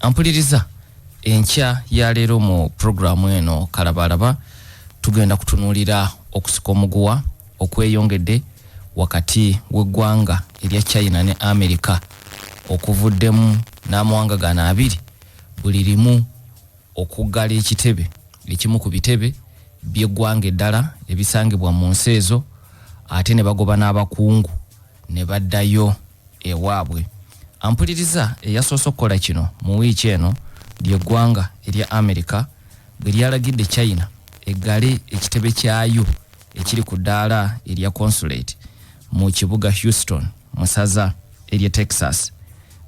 Ampuliriza enkya ya leero mu programu eno kalabalaba tugenda kutunulira okusika omuguwa okweyongedde wakati w'eggwanga erya Chaina ne America okuvuddemu n'amawanga gano abiri buli limu okuggala ekitebe ekimu ku bitebe by'eggwanga eddala ebisangibwa mu nsi ezo ate ne bagoba n'abakungu ne baddayo ewaabwe. Ampuliriza eyasoose okukola kino mu wiiki eno ly'eggwanga erya America bwe lyalagidde Chaina eggale ekitebe kyayo ekiri ku ddaala erya consulate mu kibuga Houston mu ssaza erya Texas.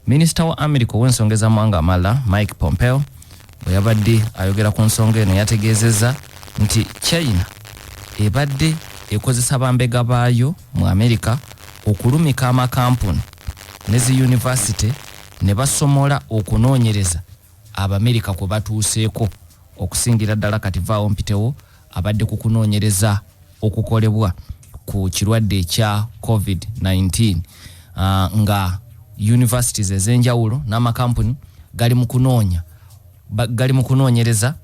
Minisita wa America w'ensonga ez'amawanga amalala Mike Pompeo bwe yabadde ayogera ku nsonga eno yategeezezza nti Chaina ebadde ekozesa bambega baayo mu America okulumika amakampuni ne zi university ne basomola okunoonyereza Abamerika kwe batuuseeko okusingira ddala kati vaawo mpitewo abadde ku kunoonyereza okukolebwa ku kirwadde ekya COVID-19 nga universities ez'enjawulo n'amakampuni gali mu kunoonyereza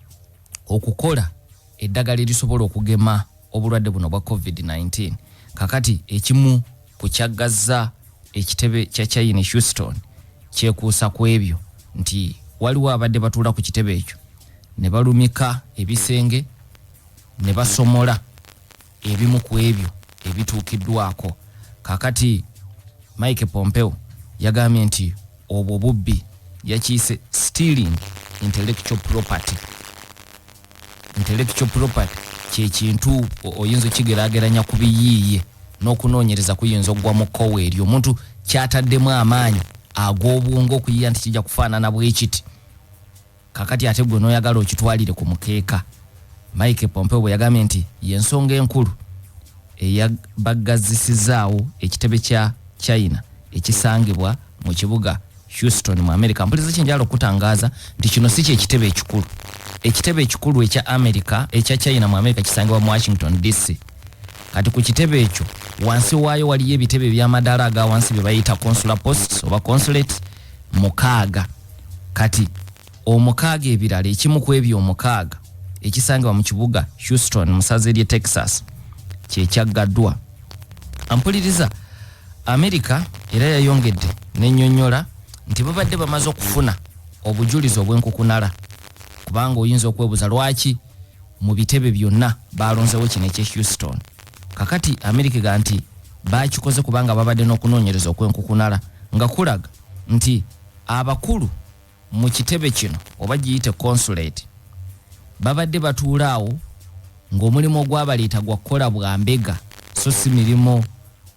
okukola eddagala erisobola okugema obulwadde buno bwa COVID-19. Kakati ekimu ku kyaggaza ekitebe kya Chaina Houston kyekuusa ku ebyo nti waliwo abadde batuula ku kitebe ekyo ne balumika ebisenge ne basomola ebimu ku ebyo ebituukiddwako. Kakati Mike Pompeo yagambye nti obwo bubbi yakiyise stealing intellectual property. Intellectual property kye kintu oyinza kigeraageranya ku biyiiye n'okunoonyereza kuyinza okuggwa mu kkowe eryo omuntu kyataddemu amaanyi ag'obwongo okuyiya nti kijja kufaanana bw'ekiti. Kakati ate gwe n'oyagala okitwalire ku mukeeka. Mike Pompeo bwe yagambye nti y'ensonga enkulu eyabagazzisizaawo ekitebe kya Chaina ekisangibwa mu kibuga Houston mu America. Mpuliriza kyenjala okutangaaza nti kino si kyekitebe ekikulu. Ekitebe ekikulu ekya America ekya Chaina mu America kisangibwa mu Washington DC. Kati ku kitebe ekyo wansi waayo waliyo ebitebe by'amadaala aga wansi bye bayita consular posts oba consulate mukaaga. Kati omukaaga ebirala ekimu ku ebyo omukaaga ekisangibwa mu kibuga Houston mu ssaza erya Texas kyekyaggaddwa. Ampuliriza America era yayongedde n'ennyonnyola nti babadde bamaze okufuna obujulizi obw'enkukunala kubanga oyinza okwebuuza lwaki mu bitebe byonna balonzewo kino eky'e Houston. Kakati America ga nti bakikoze kubanga babadde n'okunoonyereza okw'enkukunala nga kulaga nti abakulu mu kitebe kino oba giyite consulate babadde batuulaawo ng'omulimu ogwabaleeta gwa kukola bwa mbega so si mirimo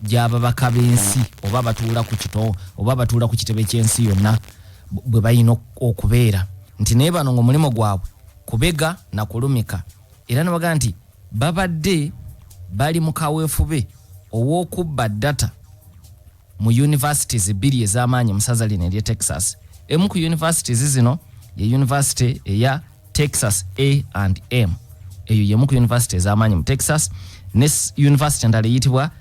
gy'ababaka b'ensi oba batuula ku kito oba batuula ku kitebe ky'ensi yonna bwe bayina okubeera nti naye bano ng'omulimu gwabwe kubega na kulumika. Era ne bagaa nti babadde bali mu kaweefube ow'okubba data mu universities bbiri ez'amaanyi mu ssaza lino ery'e Texas. Emu ku universities zino ye university eya Texas A&M. Eyo yemu ku university ez'amaanyi mu Texas. Ne university endala eyitibwa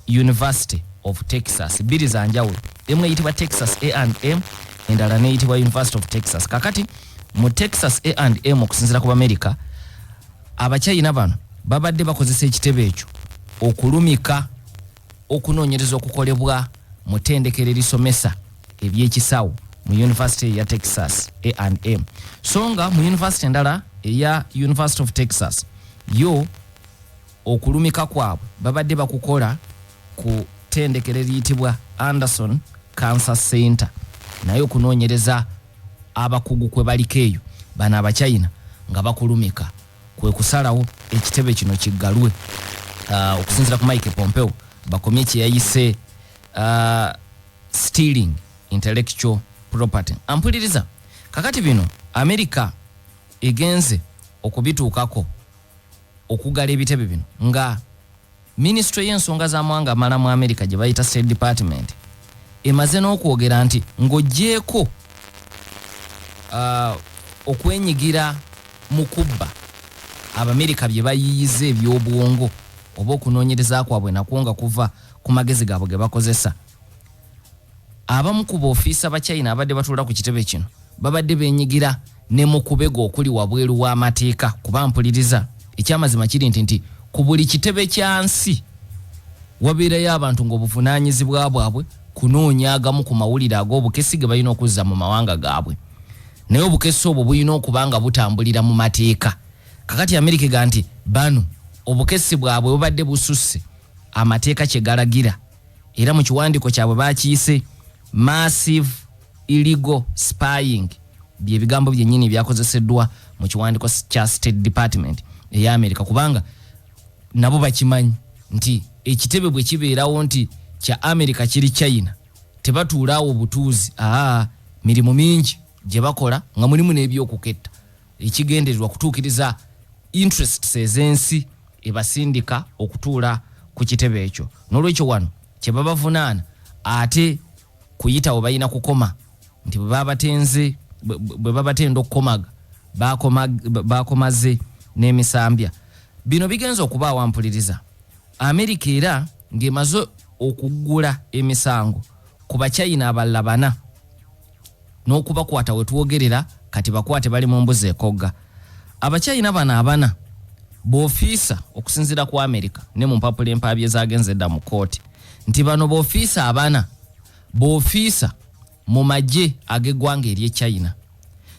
University of Texas. Bbiri za njawulo. Emu eyitibwa Texas A&M endala neyitibwa University of Texas. Kakati mu Texas A&M okusinziira ku America Abachina bano babadde bakozesa ekitebe ekyo okulumika okunoonyereza okukolebwa mu ttendekero erisomesa eby'ekisawo mu University ya Texas A&M. Songa mu university endala eya University of Texas yo okulumika kwabwe babadde bakukola ku ttendekero eriyitibwa Anderson Cancer Center naye okunoonyereza abakugu kwe baliko eyo bano Abachina nga bakulumika kwe kusalawo ekitebe kino kiggalwe okusinziira ku Mike Pompeo bakomye kye yayise stealing intellectual property. Ampuliriza kakati bino America egenze okubituukako okugala ebitebe bino nga Ministry y'ensonga z'amawanga amala mu America gye bayita State Department emaze n'okwogera nti ng'oggyeko okwenyigira mu kubba Abamerika bye bayiyiza eby'obwongo oba okunoonyereza kwabwe nakwonga kuva ku magezi gaabwe ge bakozesa. Abamu ku b'ofiisa ba Chaina abadde batuula ku kitebe kino babadde benyigira ne mu kubega okuli wabweru w'amateeka kuba mpuliriza ekyamazima kiri nti ku buli kitebe kyansi wabeerayo abantu ng'obuvunaanyizibwa bwabwe kunoonya agamu ku mawulire ag'obukesi ge balina okuzza mu mawanga gaabwe, naye obukesi obwo bulina okuba nga butambulira mu mateeka. Kakati Amerika ega nti bano obukesi bwabwe bubadde bususse amateeka kye galagira, era mu kiwandiiko kyabwe bakiyise massive illegal spying, bye bigambo byennyini byakozeseddwa mu kiwandiiko kya State Department eya Amerika, kubanga nabo bakimanyi nti ekitebe bwe kibeerawo nti kya Amerika kiri China tebatuulaawo butuuzi, mirimu mingi gye bakola nga mulimu n'ebyokuketta ekigendererwa kutuukiriza interests ez'ensi ebasindika okutuula ku kitebe ekyo. N'olwekyo wano kye babavunaana ate kuyitawo balina kukoma nti bwe babatenda okukomaga bakomaze n'emisambya. Bino bigenza okubaawo ampuliriza Amerika era ng'emaze okuggula emisango ku Bachina abalala 4 n'okubakwata we twogerera kati bakwate bali mu mbuzi ekogga. Abachina bano 4 b'ofiisa okusinziira ku Amerika ne mu mpapula empabye zagenze dda mu kooti nti bano b'ofiisa 4 b'ofiisa mu magye ag'eggwanga ery'e China,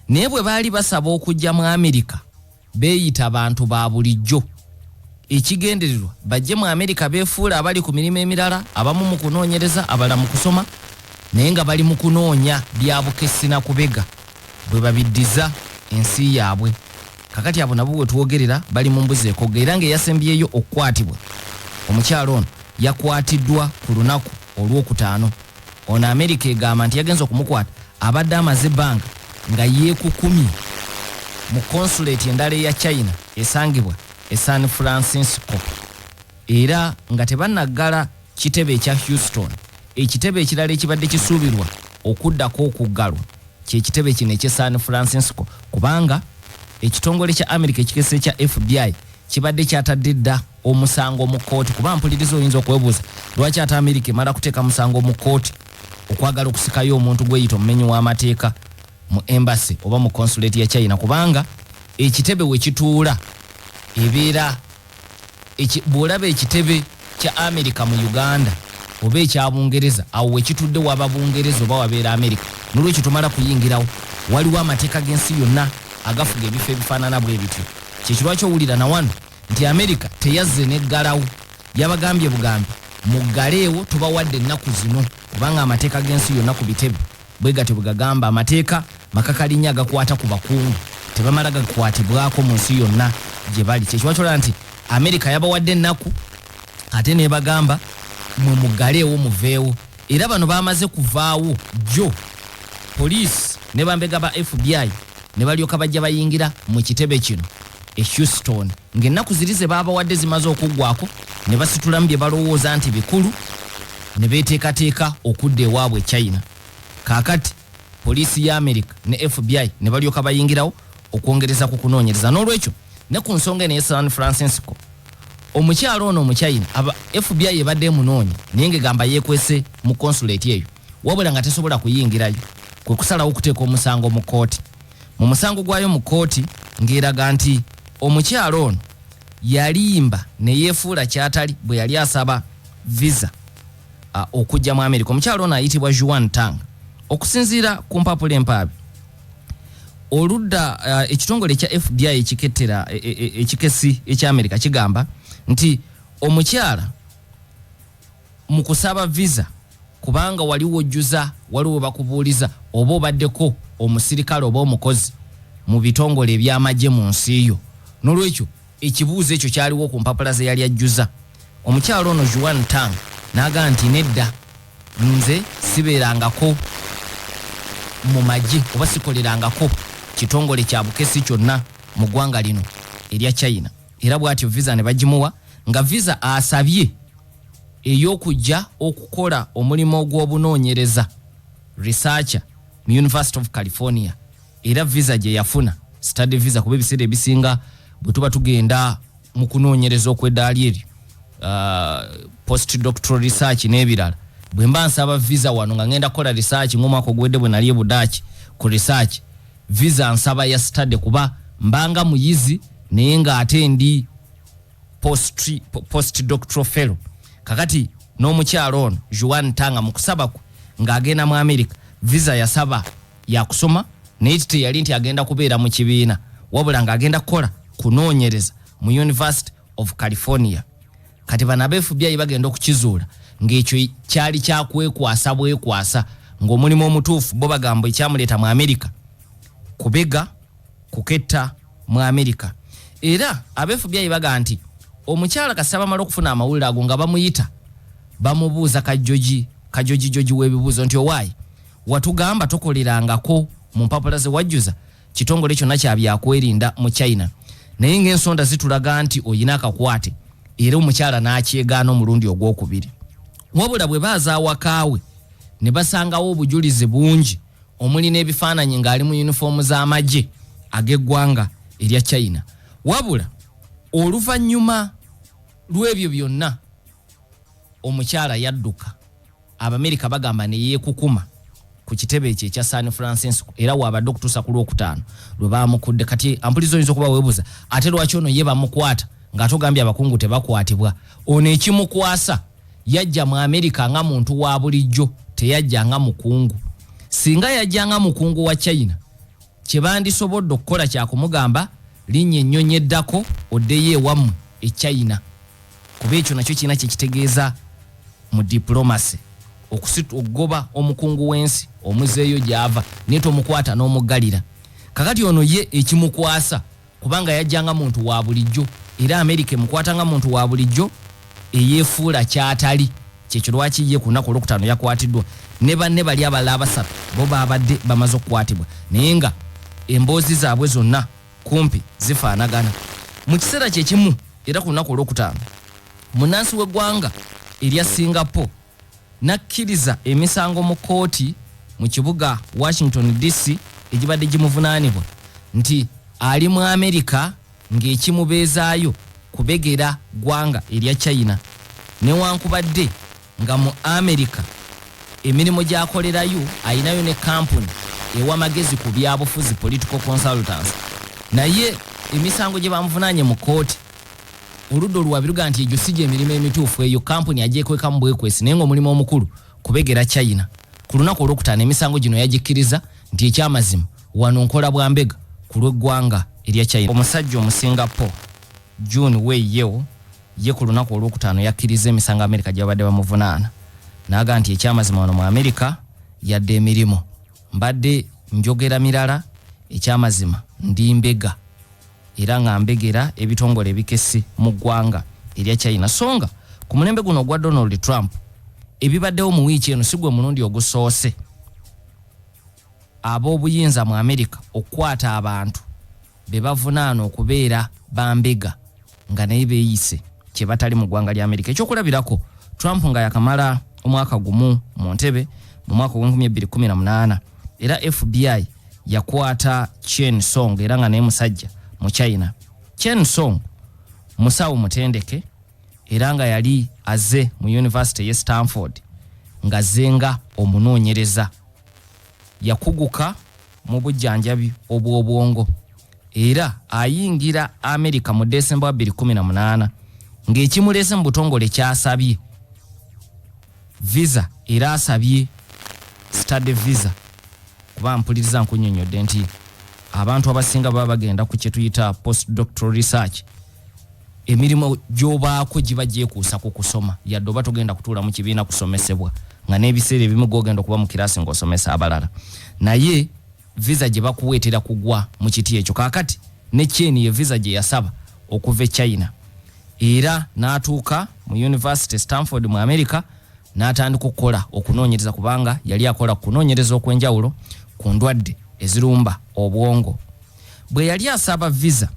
naye bwe baali basaba okujja mu Amerika beeyita abantu ba bulijjo. Ekigendererwa bajje mu Amerika beefuula abali ku mirimu emirala, abamu mu kunoonyereza, abalala mu kusoma, naye nga bali mu kunoonya bya bukesi na kubega bwe babiddiza ensi yaabwe. Kakati abo nabo bwe twogerera bali mu mbuzi ekogga, era ng'eyasembyeyo okukwatibwa omukyalo ono yakwatiddwa ku lunaku olw'okutaano. Ono Amerika egamba nti yagenza okumukwata abadde amaze ebbanga nga yeekukumye mu consulate endala eya China esangibwa e San Francisco, era nga tebanaggala kitebe ekya Houston. Ekitebe ekirala ekibadde kisuubirwa okuddako okuggalwa kye kitebe kino ekye San Francisco, kubanga ekitongole kya Amerika ekikese kya FBI kibadde kyatadde dda omusango mu kooti. Kuba mpuliriza oyinza okwebuuza lwaki ate Amerika emala kuteeka musango mu kooti okwagala okusikayo omuntu gweyita omumenyi w'amateeka mu embassy oba mu consulate ya China, kubanga ekitebe we kituula ebeera bw'olaba ekitebe kya Amerika mu Uganda oba ekya Bungereza awo we kitudde waba Bungereza oba wabeera Amerika. N'olwekyo tumala kuyingirawo, waliwo amateeka g'ensi yonna agafuga ebifo ebifaanana bwe bityo. Kyekirwaki owulira na wano nti Amerika teyazze neggalawo, yabagambye bugambi muggaleewo tubawadde ennaku zino, kubanga amateeka g'ensi yonna ku bitebe bwe gatyo bwe gagamba. Amateeka makakalinya agakwata ku bakungu tebamala gakwatibwako mu nsi yonna gye bali. Kyekirwaki olaba nti Amerika yabawadde ennaku ate nebagamba mwe muggaleewo muveewo, era bano bamaze kuvaawo jjo poliisi ne bambega ba FBI ne balyoka bajja bayingira mu kitebe kino e Houston, ng'ennaku ziri ze baabawadde zimaze okuggwako ne basitulamu bye balowooza nti bikulu ne beeteekateeka okudda ewaabwe China. Kaakati poliisi ya Amerika ne FBI ne balyoka bayingirawo okwongereza ku kunoonyereza. N'olwekyo ne ku nsonga eno San Francisco omukyalo ono Omuchina FBI ebadde munoonya naye ng'egamba yeekwese mu consulate eyo wabula nga tesobola kuyingirayo, kwe kusalawo okuteeka omusango mu kooti. Mu musango gwayo mu kooti ng'eraga nti omukyalo ono yalimba ne yeefuula kyatali bwe yali asaba visa okujja mu Amerika. Omukyalo ono ayitibwa Juan Tang. Okusinziira ku mpapula empaabi oludda ekitongole kya FBI ekikettera ekikesi ekya Amerika kigamba nti omukyala mu kusaba visa, kubanga waliwo ojjuza waliwo bakubuuliza oba obaddeko omusirikale oba omukozi mu bitongole eby'amagye mu nsi yo. N'olwekyo ekibuuzo ekyo kyaliwo ku mpapula ze yali ajjuza. Omukyalo ono Juan Tang n'agamba nti nedda, nze sibeerangako mu magye oba sikolerangako kitongole kya bukesi kyonna mu ggwanga lino erya China. Era bw'atyo visa ne bagimuwa, nga visa asabye ey'okujja okukola omulimu ogw'obunoonyereza researcher mu University of California. Era visa gye yafuna study visa, kuba ebiseera ebisinga bwe tuba tugenda mu kunoonyereza okw'eddaali eri postdoctoral research n'ebirala, bwe mba nsaba visa wano nga ngenda kola research ng'omwaka ogwedde bwe nali e Budaaki ku research visa nsaba ya study kuba mbanga muyizi naye nga ate ndi postdoctoral fellow. Kakati n'omukyalo ono Juan Tanga mu kusaba kwe ng'agenda mu America visa yasaba ya kusoma naye teyali nti agenda kubeera mu kibiina wabula ng'agenda kukola kunoonyereza mu University of California. Kati bano FBI bagenda okukizuula ng'ekyo kyali kyakwekwasa bwekwasa ng'omulimu omutuufu bo bagamba ekyamuleeta mu America kubega kuketta mu America. Era FBI baga nti omukyala kasaba mala okufuna amawulire ago nga bamuyita bamubuuza kajoji w'ebibuuzo nti owaayi watugamba tokolerangako mu mpapula ze wajjuza kitongole kyonna kyabyakwerinda mu Chaina naye ng'ensonda zitulaga nti oyina akakwate era omukyala n'akyegaana omulundi ogwokubiri. Wabula bwe baaza awakaawe ne basangawo obujulizi bungi omuli n'ebifaananyi ng'ali mu yunifoomu z'amagye ag'eggwanga erya Chaina. Wabula oluvannyuma lw'ebyo byonna omukyala yadduka. Abamerika bagamba ne yeekukuma ku kitebe ekyo ekya San Francisco era wabadde okutuusa ku Lwokutaano lwe baamukudde. Kati ampulizo oyinza okuba weebuuza ate lwaki ono ye bamukwata ng'atogambye abakungu tebakwatibwa. Ono ekimukwasa yajja mu Amerika nga muntu wa bulijjo teyajja nga mukungu. Singa yajja nga mukungu wa China kye bandisobodde okukola kyakumugamba linnya ennyonyi eddako oddeyo ewamu e China kuba ekyo nakyo kirina kye kitegeeza mu diplomasi okugoba omukungu w'ensi omuzeeyo gy'ava naye tomukwata n'omuggalira. Kakati ono ye ekimukwasa kubanga yajja nga muntu wa bulijjo era Amerika emukwata nga muntu wa bulijjo eyeefuula kyatali. Kyekyo lwaki ye ku lunaku Olwokutaano yakwatiddwa ne banne bali abalala abasatu bo baabadde bamaze okukwatibwa naye nga emboozi zaabwe zonna kumpi zifaanagana. Mu kiseera kyekimu era ku lunaku Olwokutaano munnansi w'eggwanga erya Singapore nakkiriza emisango mu kooti mu kibuga Washington DC egibadde gimuvunaanibwa nti ali mu Amerika ng'ekimubeezaayo kubegera ggwanga erya China newankubadde nga mu Amerika emirimu gy'akolerayo ayinayo ne kampuni ew'amagezi ku byabufuzi political consultants. Naye emisango gye bamuvunaanye mu kooti oludda oluwabiruga nti egyo si gy'emirimu emituufu eyo kampuni agyekwekamu bwekwesi naye ng'omulimu omukulu kubegera China. Ku lunaku Olwokutaano emisango gino yagikkiriza nti ekyamazima wano nkola bwambega ku lw'eggwanga erya China. Omusajja Omusingapore June Wei-Yeo ye ku lunaku Olwokutaano yakkiriza emisango Amerika gy'abadde bamuvunaana n'aga nti ekyamazima wano mu Amerika yadde emirimu mbadde njogera mirala ekyamazima ndi mbega era nga mbegera ebitongole ebikesi mu ggwanga erya China. Songa ku mulembe guno ogwa Donald Trump ebibaddewo mu wiiki eno si gwe mulundi ogusoose ab'obuyinza mu Amerika okukwata abantu be bavunaana okubeera bambega nga naye beeyise kye batali mu ggwanga lya Amerika. Ekyokulabirako Trump nga yakamala omwaka gumu mu ntebe mu mwaka gw'2018 era FBI yakwata Chen Song era nga naye musajja mu China. Chen Song musawo mutendeke era nga yali aze mu University ye Stanford nga zenga omunoonyereza. Yakuguka mu bujjanjabi obw'obwongo era ayingira Amerika mu Desemba 2018 ng'ekimulese mu butongole kyasabye visa era asabye study visa kuba mpuliriza nkunyonyodde nti abantu abasinga baba bagenda ku kye tuyita postdoctoral research emirimu gy'obaako giba gyekuusa ku kusoma yadde oba togenda kutuula mu kibiina kusomesebwa nga n'ebiseera ebimu g'ogenda okuba mu kiraasi ng'osomesa abalala naye visa gye bakuweetera kugwa mu kiti ekyo. Kaakati ne Chen ye visa gye yasaba okuva e China era n'atuuka mu University Stanford mu Amerika n'atandika okukola okunoonyereza kubanga yali akola kunoonyereza okw'enjawulo ku ndwadde ezirumba obwongo. Bwe yali asaba visa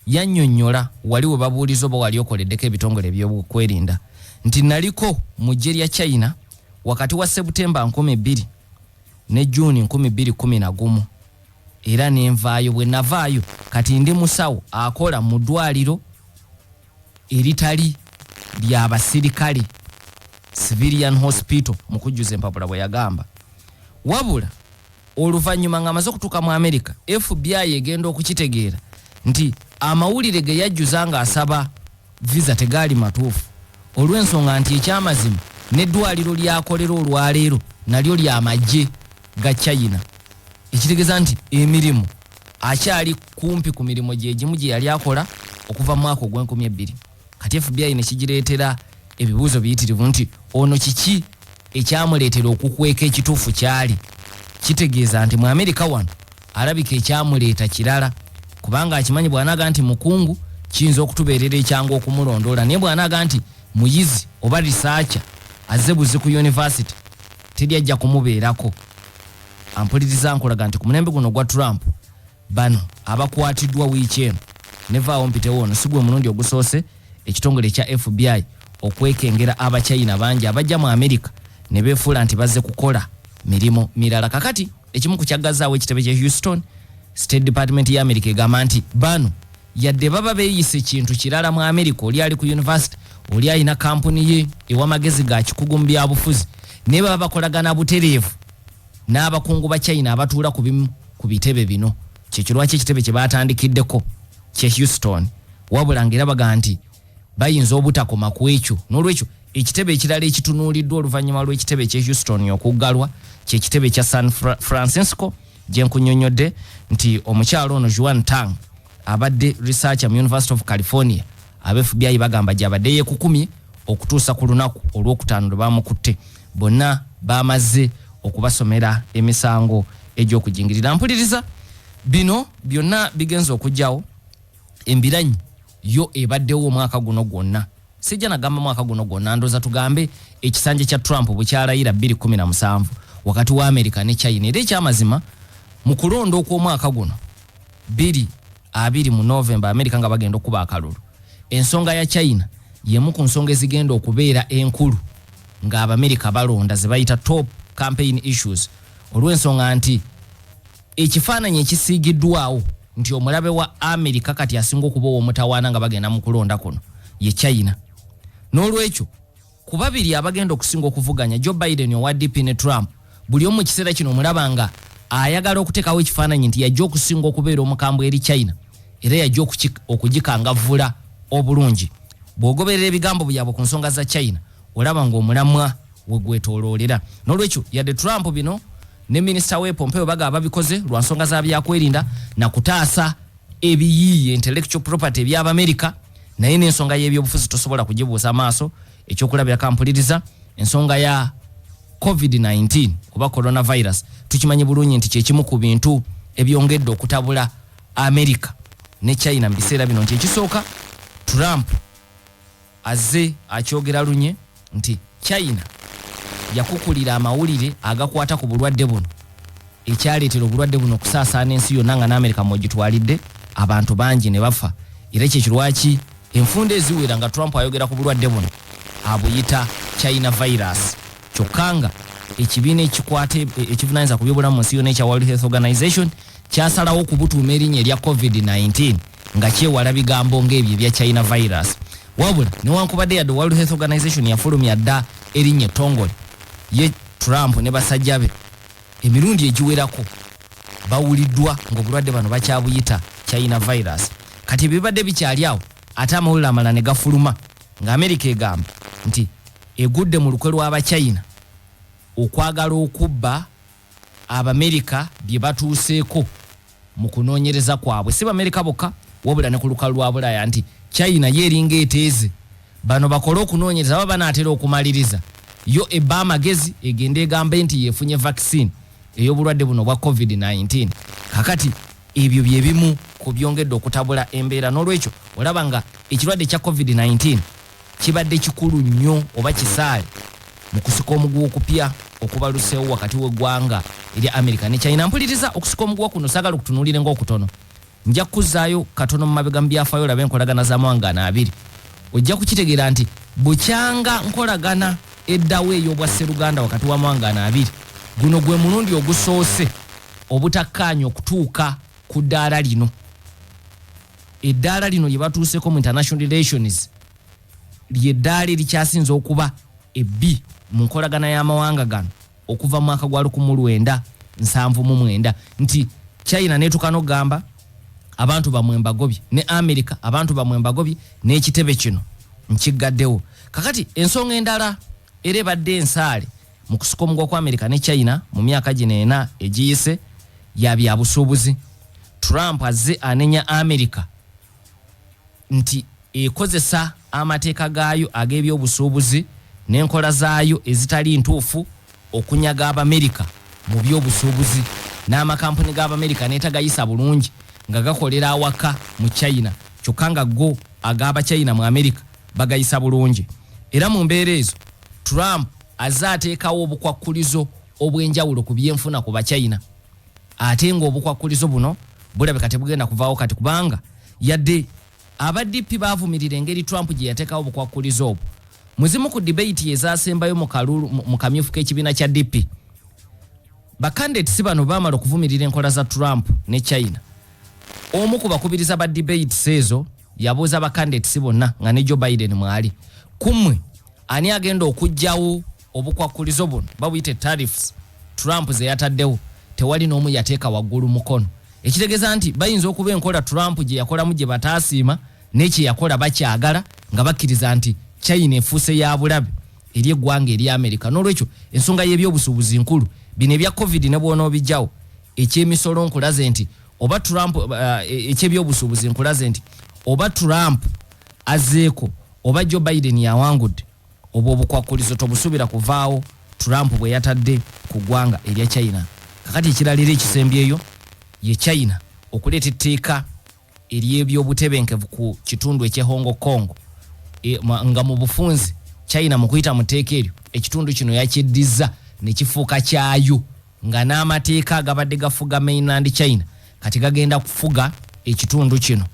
yannyonnyola wali we babuuliza oba wali okoleddeko ebitongole by'okwerinda nti naliko mu ggye lya China wakati wa Septemba 2000 ne June 2011 era nenvaayo. Bwe navaayo kati ndi musawo akola mu ddwaliro eritali ly'abasirikale civilian hospital mu kujjuza empapula bwe yagamba. Wabula oluvanyuma ngamaze okutuuka mu America FBI egenda okukitegeera nti amawulire ge yajjuza nga asaba visa tegaali matuufu olw'ensonga nti ekyamazima n'eddwaliro lyakolera olwaleero nalyo ly'amagye ga Chaina ekitegeeza nti emirimu akyali kumpi ku mirimu gyegimu gye yali akola okuva mu mwaka ogw'2020 kati FBI nekigireetera ebibuuzo biyitirivu nti ono kiki ekyamuleetera okukweka ekituufu kyali kitegeeza nti mu America wano alabika ekyamuleeta kirala kubanga akimanyi bw'anaga nti mukungu kiyinza okutubeerera ekyangu okumulondoola naye bw'anaga nti muyizi oba researcher azze buzi ku university teri ajja kumubeerako ampuliriza nkolaga nti ku mulembe guno gwa Trump bano abakwatiddwa wiiki eno nevaawo mpitewo ono si gwe mulundi ogusoose ekitongole kya FBI okwekengera Abachina bangi abajja mu America ne beefuula nti bazze kukola mirimu mirala kakati ekimu ku kyagazzaawo ekitebe kya Houston State Department ya America egamba nti bano yadde baba beeyise kintu kirala mu America oli ali ku university oli ayina kampuni ye ew'amagezi ga kikugu mu byabufuzi ne baba bakolagana butereevu n'abakungu ba China abatuula ku bimu ku bitebe bino kyekirwaki ekitebe kye baatandikiddeko kye Houston wabula ngera baga nti bayinza obutakoma ku ekyo n'olwekyo ekitebe ekirala ekitunuuliddwa oluvannyuma lw'ekitebe kye Houston okuggalwa kyekitebe kya San Francisco gye nkunnyonnyodde nti omukyalo ono Juan Tang abadde researcher mu University of California FBI bagamba gyabadde yeekukumye okutuusa ku lunaku olw'okutaano lwe bamukutte bonna bamaze okubasomera emisango egy'okujingirira mpuliriza bino byonna bigenza okujjawo embiranyi yo ebaddewo omwaka guno gwonna sijja nagamba mwaka guno gwonna ndoza tugambe ekisanje kya Trump bukyalayira 2017 wakati wa America ne China era ekyamazima mu kulonda okw'omwaka guno 20 mu November America nga bagenda okuba akalulu ensonga ya China yemu ku nsonga ezigenda okubeera enkulu nga Abamerika balonda ze bayita top campaign issues olw'ensonga nti ekifaananyi ekisiigiddwawo nti omulabe wa America kati asinga okuba omutawaana nga bagenda mu kulonda kuno ye China n'olwekyo ku babiri abagenda okusinga okuvuganya Joe Biden owa DP ne Trump buli omu kiseera kino omulaba nga ayagala okuteekawo ekifaananyi nti yajja okusinga okubeera omukambwe eri China era yajja okugikangavvula obulungi bw'ogoberera ebigambo byabwe ku nsonga za China olaba ng'omulamwa we gwetooloolera n'olwekyo yadde Trump bino ne minisita we Pompeo baga babikoze lwa nsonga za byakwelinda na kutaasa ebiyiiye intellectual property eby'Abamerika naye n'ensonga y'ebyobufuzi tosobola kugibuusa maaso ekyokulabira kampuliriza ensonga ya COVID-19 oba coronavirus tukimanyi bulungi nti kyekimu ku bintu ebyongedde okutabula America ne China mu biseera bino nti ekisooka Trump azze akyogera lunye nti China yakukulira amawulire agakwata ku bulwadde buno ekyaleetera obulwadde buno okusaasaana ensi yonna nga n'Amerika mwegitwalidde abantu bangi ne bafa era kyekirwaki enfunda eziwera nga Trump ayogera ku bulwadde buno abuyita China virus kyokka nga ekibiina ekikwata ekivunaanyizibwa ku byobulamu mu nsi yonna ekya World Health Organization kyasalawo okubutuuma erinnya erya COVID-19 nga kyewala bigambo ng'ebyo ebya China virus wabula newankubadde yadde World Health Organization yafulumya dda erinnya ettongole ye Trump ne basajja be emirundi egiwerako bawuliddwa ng'obulwadde bano bakyabuyita China virus kati bibadde bikyali awo ate amawulire amalala ne gafuluma ng'Amerika egamba nti egudde mu lukwe lw'Abachina okwagala okubba Abamerika bye batuuseeko mu kunoonyereza kwabwe si Bamerika bokka wabula ne ku lukalu lwa Bulaya nti China yeeringa eteeze bano bakole okunoonyereza baba banaatera okumaliriza yo ebba amagezi egenda egambe nti yeefunye vaccine ey'obulwadde buno bwa COVID-19 kakati ebyo bye bimu ku byongedde okutabula embeera n'olwekyo olaba nga ekirwadde kya COVID-19 kibadde kikulu nnyo oba kisaale mu kusika omuguwa okupya okubaluseewo wakati w'eggwanga erya America ne China mpuliriza okusika omuguwa kuno saagala okutunuulire ng'okutono nja kuzzaayo katono mu mabega mu byafaayo olabe enkolagana z'amawanga abiri ojja kukitegeera nti bukyanga nkolagana eddawo ey'obwa Sseruganda wakati w'amawanga abiri guno gwe mulundi ogusoose obutakkaanya okutuuka ku ddaala lino eddaala lino lye batuuseeko mu international relations lyeddaala erikyasinze okuba ebbi mu nkolagana y'amawanga gano okuva mu mwaka gwa 19 779 nti Chaina netukano gamba abantu bamwe mbagobye ne America abantu bamwe mbagobye n'ekitebe kino nkigaddewo. Kakati ensonga endala era badde ensaale mu kusukomugwa kwa America ne Chaina mu myaka gino ena egiyise ya byabusuubuzi. Trump azze anenya America nti ekozesa amateeka gaayo ag'ebyobusuubuzi n'enkola zaayo ezitali ntuufu okunyaga Abamerika mu byobusuubuzi n'amakampuni g'Abamerika neetagayisa bulungi nga gakolera awaka mu China kyokka nga go agaba China mu America bagayisa bulungi. Era mu mbeera ezo Trump azaateekawo obukwakkulizo obw'enjawulo ku byenfuna ku Bachina ate ng'obukwakkulizo buno bulabika tebugenda kuvaawo kati kubanga yadde abaddipi baavumirira engeri Trump gye yateekawo obukwakkulizo obwo. Muzimu ku debate ezaasembayo mu kamyufu k'ekibiina kya DP bakandidates bano baamala okuvumirira enkola za Trump ne China. Omu ku bakubiriza ba debates ezo yabuuza bakandidates bonna nga ne Joe Biden mwali kumwe ani agenda okujjawo obukwakkulizo buno babuyite tariffs Trump ze yataddewo. Tewali n'omu yateeka waggulu mukono. Ekitegeeza nti bayinza okuba enkola Trump gye yakolamu gye bataasiima n'ekye yakola bakyagala nga bakkiriza nti China efuuse ya bulabe eri eggwanga eri America. N'olwekyo ensonga y'ebyobusuubuzi nkulu bino ebya COVID ne bw'onoo bijjawo eky'emisolo nkulaze nti oba Trump eky'ebyobusuubuzi nkulaze nti oba Trump azeeko oba Joe Biden yawangudde oba obukwakkulizo tobusuubira kuvaawo Trump bwe yatadde ku ggwanga erya China. Kakati ekiralira ekisembyeyo ye China okuleeta etteeka ery'ebyobutebenkevu ku kitundu eky'e Hong Kong nga mu bufunzi China mu kuyita mu tteeka eryo ekitundu kino yakiddiza ne kifuuka kyayo nga n'amateeka agabadde gafuga mainland China kati gagenda kufuga ekitundu kino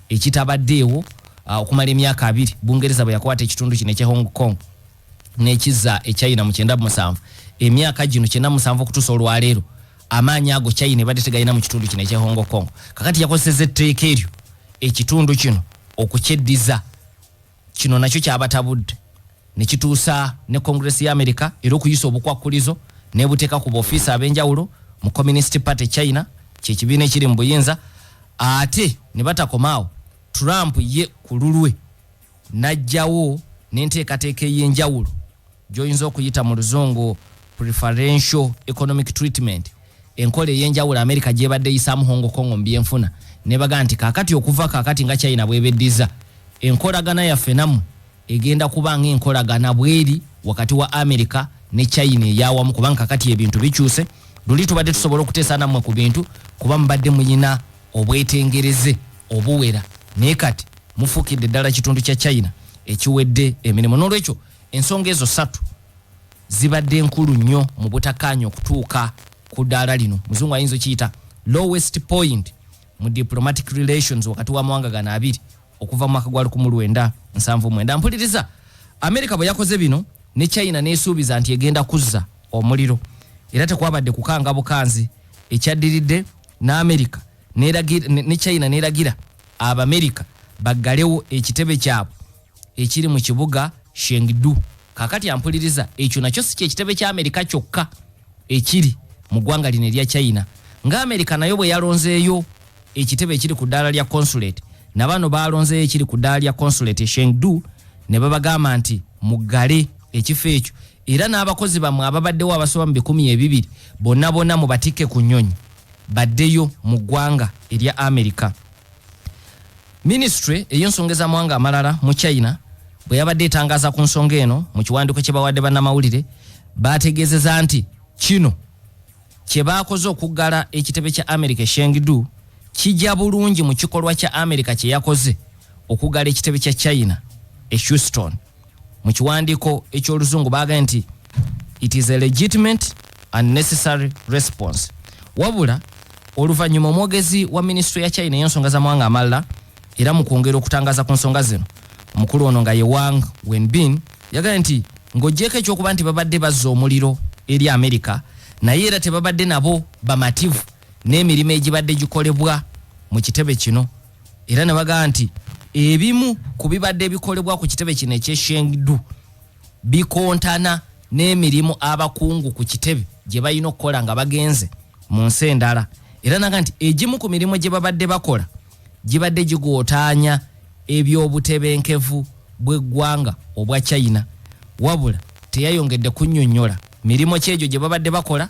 ekitabaddeewo okumala emyaka 2. Bungereza bwe yakwata ekitundu kino eky'e Hong Kong n'ekizza e China mu 97 emyaka gino 97 okutuusa olwaleero amaanyi ago China ebadde tegayina mu kitundu kino eky'e Hong Kong. Kakati yakozesezza etteeka eryo ekitundu kino okukyeddiza. Kino nakyo kyabatabudde ne kituusa ne Congress ya America era okuyisa obukwakkulizo n'ebuteeka ku b'ofiisi ab'enjawulo mu Communist Party China kyekibiina ekiri mu buyinza. Ate ne batakomaawo Trump ye ku lulwe n'ajjawo n'enteekateeka ey'enjawulo gy'oyinza okuyita mu luzungu preferential economic treatment, enkola ey'enjawulo America gy'ebadde eyisaamu Hong Kong mu byenfuna ne baga nti kaakati okuva kaakati nga China bw'ebeddiza enkolagana yaffe namu egenda kuba ng'enkolagana bweri wakati wa America ne China eyawamu kubanga kaakati ebintu bikyuse. Luli tubadde tusobola okuteesa nammwe ku bintu kuba mubadde muyina obwetengereze obuwera naye kati mufuukidde ddala kitundu kya China ekiwedde emirimu. N'olwekyo ensonga ezo 3 zibadde nkulu nnyo mu butakkaanya okutuuka ku ddaala lino. Muzungu ayinza okiyita lowest point mu diplomatic relations wakati w'amawanga gano abiri okuva mu mwaka gwa 1979. Mpuliriza America bwe yakoze bino ne China neesuubiza nti egenda kuzza omuliro era tekwabadde kukanga bukanzi ekyaddiridde na America ne China neeragira Abamerika baggalewo ekitebe kyabwe ekiri mu kibuga Chengdu. Kakati ampuliriza ekyo nakyo si ekitebe kya America kyokka ekiri mu ggwanga lino erya China. Nga America nayo bwe yalonzeeyo ekitebe ekiri ku ddaala lya consulate na bano balonzeeyo ekiri ku ddaala lya consulate e Chengdu ne babagamba nti muggale ekifo ekyo era n'abakozi bamwe ababaddewo abasoba mu 200 bonna mu batikke ku nnyonyi baddeyo mu ggwanga erya America. Ministry ey'ensonga ez'amawanga amalala mu China bwe yabadde etangaza ku nsonga eno mu kiwandiiko kye bawadde bannamawulire baategeezeza nti kino kye baakoze okuggala ekitebe kya America Chengdu kijja bulungi mu kikolwa kya America kye yakoze okuggala ekitebe kya China e Houston. Mu kiwandiiko eky'oluzungu baagambye nti it is a legitimate and necessary response. Wabula oluvannyuma omwogezi wa ministry ya China ey'ensonga z'amawanga amalala era mu kwongera okutangaza ku nsonga zino omukulu ono nga ye Wang Wenbin yagambye nti ng'oggyeko ekyokuba nti babadde bazza omuliro eri America naye era tebabadde nabo bamativu n'emirimu egibadde gikolebwa mu kitebe kino era ne bagamba nti ebimu ku bibadde bikolebwa ku kitebe kino eky'e Chengdu bikontana n'emirimu abakungu ku kitebe gye balina okukola nga bagenze mu nsi endala era naga nti egimu ku mirimu gye babadde bakola gibadde gigootaanya ebyobutebenkevu bw'eggwanga obwa Chaina wabula teyayongedde kunnyonnyola mirimu ki egyo gye babadde bakola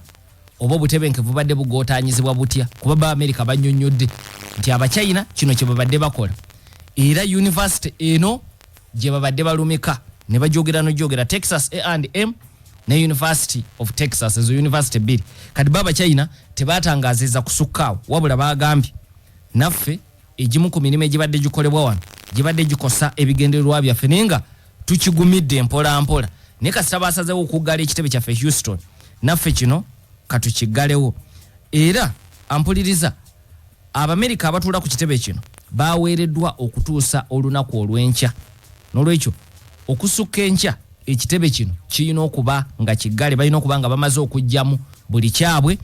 oba obutebenkevu badde bugootaanyizibwa butya kuba ba America bannyonnyodde nti Abachina kino kye babadde bakola era university eno gye babadde balumika ne bajogera Texas A&M ne University of Texas ezo university bbiri kati baba China tebatangaziza kusukkawo wabula bagambye naffe egimu ku mirimu egibadde gikolebwa wano gibadde gikosa ebigendererwa byaffe nenga tukigumidde mpola ne kasita basazeewo okuggala ekitebe kyaffe Houston naffe kino katukigalewo era ampuliriza Abamerika abatuula ku kitebe kino baweereddwa okutuusa olunaku olw'enkya n'olwekyo okusukka enkya ekitebe kino kirina okuba nga kiggale balina okuba nga bamaze okujjamu buli kyabwe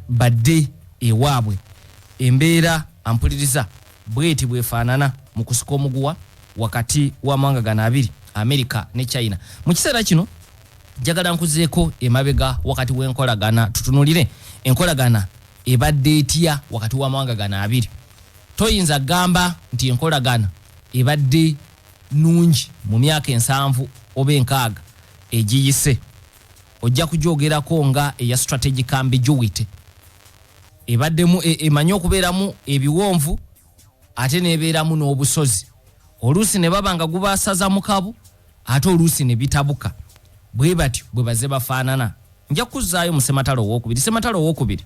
badde ewaabwe embeera ampuliriza bweti bwefaanana mu kusuka omuguwa wakati w'amawanga gano abiri America ne China mu kiseera kino njagala nkuzeeko emabega wakati w'enkolagana tutunulire enkolagana ebadde etya wakati w'amawanga gano abiri toyinza gamba nti enkolagana ebadde nungi mu myaka 7 oba 6 egiyise ojja kujoogerako nga eya strategic ambiguity ebaddemu emanyi okubeeramu ebiwonvu ate nebeeramu n'obusozi oluusi ne baba nga gubasaza mu kabu ate oluusi ne bitabuka bwe batyo bwe baze bafaanana nja kuzzaayo mu sematalo owokubiri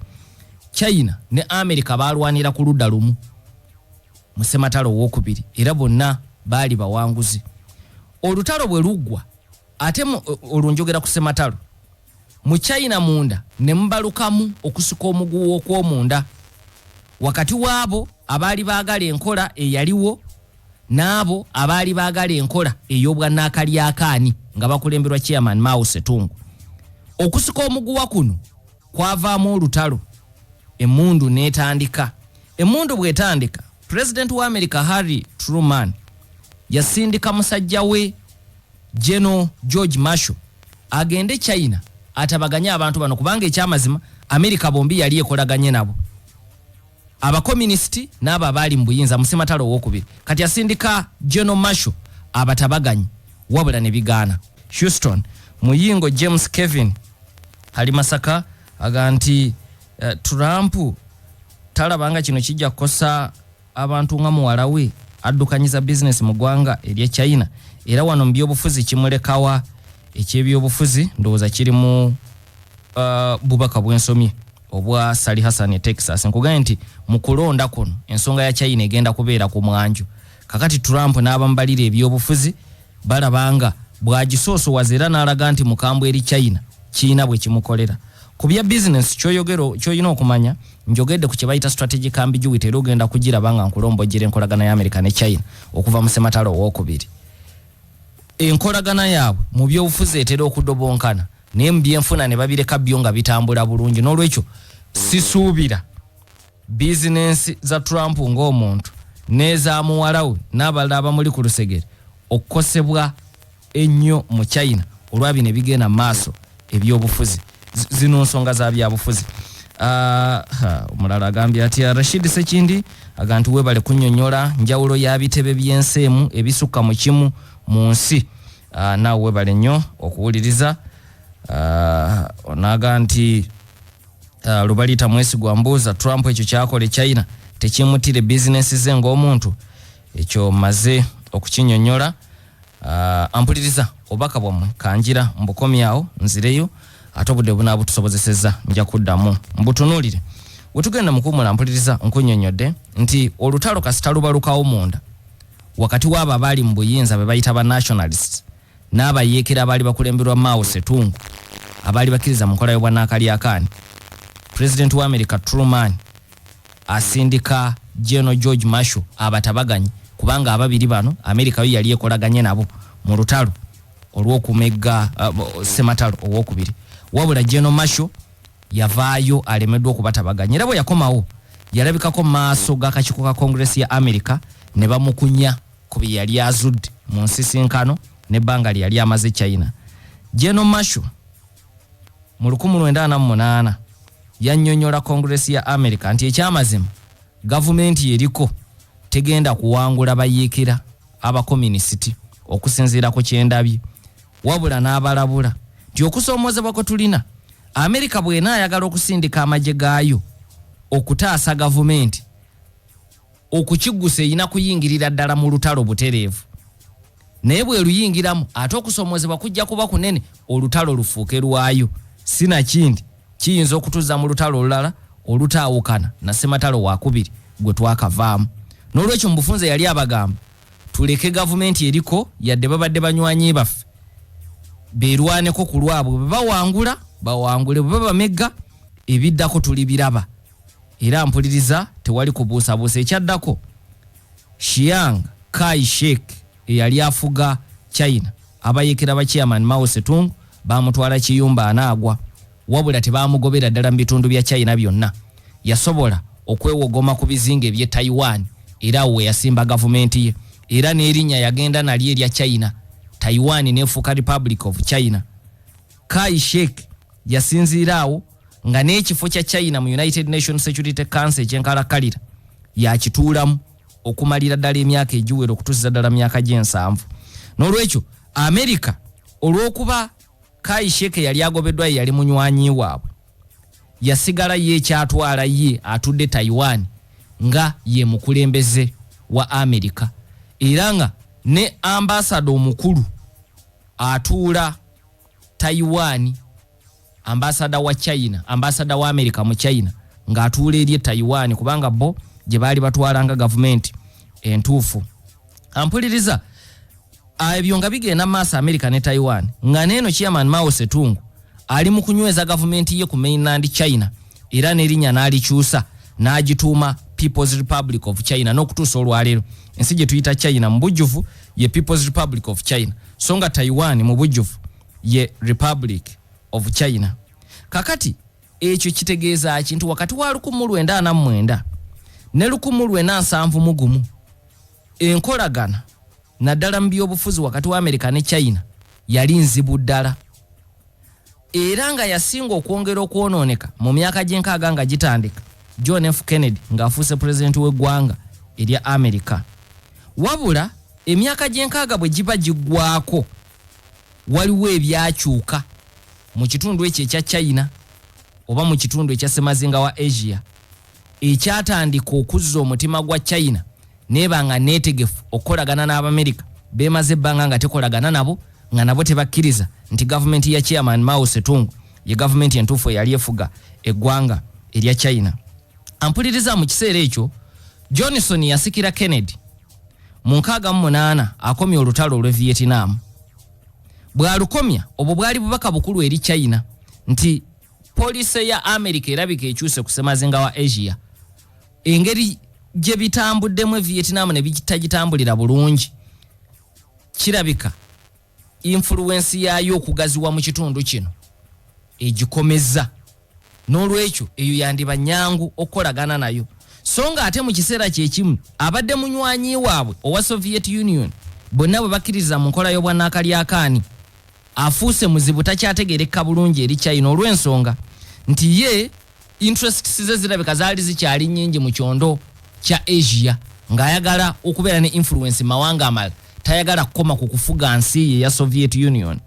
China ne America balwanira ku ludda lumu mu sematalo owokubiri era bonna baali bawanguzi olutalo bwe luggwa ate olunjogera ku sematalo mu China munda ne mbalukamu okusuka omuguwa okw'omunda wakati waabo abaali baagala enkola eyaliwo n'abo abaali baagala enkola ey'obwannaakalyaakaani nga bakulemberwa chairman Mao Setungu okusuka omuguwa kuno kwavaamu olutalo emmundu n'etandika emmundu bw'etandika President wa America Harry Truman yasindika musajja we General George Marshall agende China atabaganye abantu bano kubanga ekyamazima America bombi yali ekolaganye nabo abakomunisti n'abo abali mu buyinza mu sematalo owokubiri kati yasindika General Marshall abatabaganye wabula ne bigaana Houston muyingo James Kevin ali Masaka aganti Trump talabanga kino kijja kukosa abantu nga muwala we addukanyiza business mu ggwanga erya China era wano mu byobufuzi kimulekawa ekyebyobufuzi ndowooza kiri mu bubaka bw'ensomye obwa Sali Hassan Texas nkuganye nti mu kulonda kuno ensonga ya China egenda kubeera ku mwanju kakati Trump n'abambalira ebyobufuzi balabanga bwagisooso wazera n'alaga nti mukambwe eri China bwe kimukolera ku bya business kyoyina okumanya njogedde ku kyebayita strategic ambiguity era ogenda kugiraba nga nkulombojjera enkolagana ya America ne China okuva mu sematalo owokubiri enkolagana yaabwe mu byobufuzi etera okudobonkana naye mu byenfuna ne babireka byo nga bitambula bulungi n'olwekyo sisuubira business za Trump ng'omuntu n'eza muwala we n'abalala abamuli ku lusegere okukosebwa ennyo mu China olwabi ne bigenda maaso ebyobufuzi zino nsonga za byabufuzi omulala agambye ati Rashid Sekindi agantu webale kunnyonnyola njawulo ya bitebe by'enseemu ebisukka mu kimu mu nsi naawe webale nnyo okuwuliriza onaga nti lubalita mwesigwa mbuuza Trump ekyo kyakole China tekimutire business ze ng'omuntu ekyo maze okukinnyonnyola ampuliriza obaka bwamwe kanjira mbukomyawo nzireyo ate obudde bunaabutusobozesezza nja kuddamu mbutunuulire wetugenda mukumula mpuliriza nkunnyonnyodde nti olutalo kasita lubalukawo munda wakati w'abo abaali mu buyinza be bayita ba nationalists n'abayeekera abaali bakulemberwa Mao Setungu abaali bakkiriza mu nkola y'obwannaakalyaakaani President wa America Truman asindika General George Marshall abatabaganye kubanga ababiri bano America yo yali ekolaganye nabo mu lutalo olw'okumegga sematalo owokubiri wabula General Marshall yavaayo alemeddwa okubatabaganya era bwe yakomawo yalabikako maaso g'akakiiko ka Congress ya America ne bamukunya ku bye yali azudde mu nsisinkano n'ebbanga lye yali amaze China. General Marshall mu 1948 yannyonnyola Congress ya America nti ekyamazima government yeriko tegenda kuwangula bayeekera abakomunisiti okusinziira ku kyendabye wabula n'abalabula nti okusoomozebwa kwe tulina America bw'ena ayagala okusindika amagye gaayo okutaasa government okukigusa erina kuyingirira ddala mu lutalo butereevu naye bwe luyingiramu ate okusoomozebwa kujja kuba kunene olutalo lufuuke lwayo sinakindi kiyinza okutuzza mu lutalo olulala olutaawukana na ssematalo wakubiri gwe twakavaamu n'olwekyo mu bufunze yali abagamba tuleke gavumenti eriko yadde babadde banywanyi baffe beerwaneko ku lwabwe bwe bawangule bwe babamegga ebiddako tuli biraba era mpuliriza tewali kubuusabuusa ekyaddako Chiang Kai-shek eyali afuga China abayeekera ba chairman Mao Zedong bamutwala kiyumba anaagwa wabula tebamugobera ddala mu bitundu bya China byonna yasobola okwewogoma ku bizinga eby'e Taiwan era we yasimba gavumenti ye era n'erinnya yagenda nali erya China Taiwan n'efuuka Republic of China. Kai-shek yasinziiraawo nga n'ekifo kya China mu United Nations Security Council ekyenkalakalira yakituulamu okumalira ddala emyaka egiwera okutuusiza ddala myaka gye7 n'olwekyo America olw'okuba Kai-shek yali agobeddwa yali munywanyi waabwe yasigala ye kyatwala ye atudde Taiwan nga ye mukulembeze wa America era nga ne ambassador omukulu atuula Taiwan ambassador wa China ambassador wa America mu China nga atuula eri Taiwan kubanga bo gye baali batwalanga government entuufu ampuliriza ebyo nga bigenda maaso America ne Taiwan nga neeno chairman Mao Zedong ali mu kunyweza government ye ku mainland China era n'erinnya n'alikyusa n'agituuma People's Republic of China n'okutuusa olwaleero ensi gye tuyita China mu bujjuvu ye People's Republic of China so nga Taiwan mu bujjuvu ye Republic of China. Kakati ekyo kitegeeza kintu wakati wa 1949 ne 1971 enkolagana naddala mu byobufuzi wakati wa America ne China yali nzibu ddala era nga yasinga okwongera okwonooneka mu myaka gy'enkaaga nga gitandika John F. Kennedy ng'afuuse president w'eggwanga erya America wabula emyaka gy'enkaaga bwe giba giggwaako waliwo ebyakyuka mu kitundu ekyo ekya China oba mu kitundu ekya Semazinga wa Asia ekyatandika okuzza omutima gwa China nebanga neetegefu okukolagana n'Abamerika beemaze ebbanga nga tekolagana nabo nga nabo tebakkiriza nti gavumenti ya chairman Mao Zedong ye gavumenti entuufu eyali efuga eggwanga erya China. Ampuliriza mu kiseera ekyo Johnson yasikira Kennedy mu 68 akomya olutalo olw'e Vietnam. Bw'alukomya obwo bwali bubaka bukulu eri China nti poliisi ya America erabika ekyuse ku Semazinga wa Asia engeri gye bitambuddemu Vietnam ne bitagitambulira bulungi kirabika influence yayo okugaziwa mu kitundu kino egikomeza n'olwekyo eyo yandiba nyangu okolagana nayo so nga ate mu kiseera kyekimu abadde munywanyi waabwe owa Soviet Union bonna bwe bakkiriza mu nkola y'obwannakalyakaani afuuse muzibu takyategeereka bulungi eri China olw'ensonga nti ye interests ze zirabika zaali zikyali nnyingi mu kyondo kya Asia ng'ayagala okubeera ne influence mawanga amalala tayagala kukoma ku kufuga nsi ya Soviet Union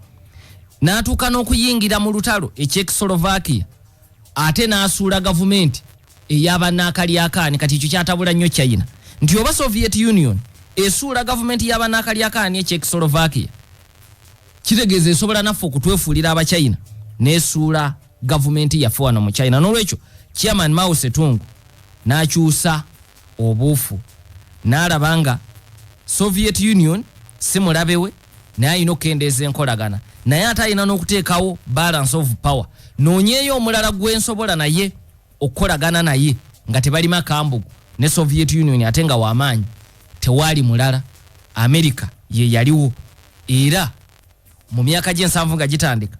n'atuuka n'okuyingira mu lutalo eky'Exoslovakia ate n'asuula gavumenti ey'abannakalyakaani kati ekyo kyatabula nnyo China nti oba Soviet Union esuula gavumenti y'abannakalyakaani eky'Exoslovakia kitegeeza esobola naffe okutwefuulira abachina n'esuula gavumenti yaffe wano mu China n'olwekyo chairman Mao Zedong n'akyusa obuufu n'alaba nga Soviet Union si mulabewe naye alina okukendeeza enkolagana naye ate alina n'okuteekawo balance of power noonyeeyo omulala gwensobola naye okukolagana naye nga tebalima kambugu ne Soviet Union ate nga w'amaanyi tewaali mulala America ye yaliwo era mu myaka gy'ensanvu nga gitandika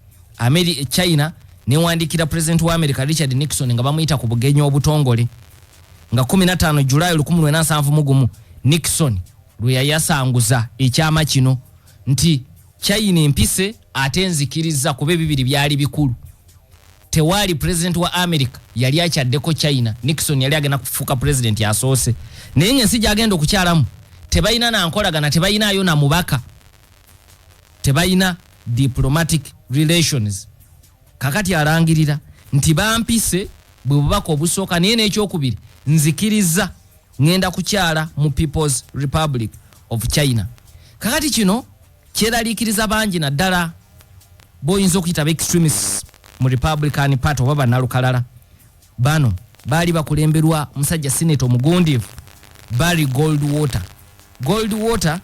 China newandiikira president wa America Richard Nixon nga bamuyita ku bugenyi obutongole nga 15 Julai 1971 Nixon lwe yayasanguza ekyama kino nti China empise ate nzikiriza kuba bibiri byali bikulu tewali president wa America yali akyaddeko Chaina. Nixon yali agenda kufuuka president yasoose naye ng'ensi gy'agenda okukyalamu tebalina nankolagana, tebalinayo na mubaka, tebalina diplomatic relations. Kakati alangirira nti bampise bwe bubaka obusooka naye n'ekyokubiri nzikiriza ngenda kukyala mu People's Republic of China. Kakati kino kyeraliikiriza bangi naddala boyinza okuyita extremists mu Republican Party oba bannalukalala. Bano baali bakulemberwa musajja Senator omugundiivu Barry Goldwater. Goldwater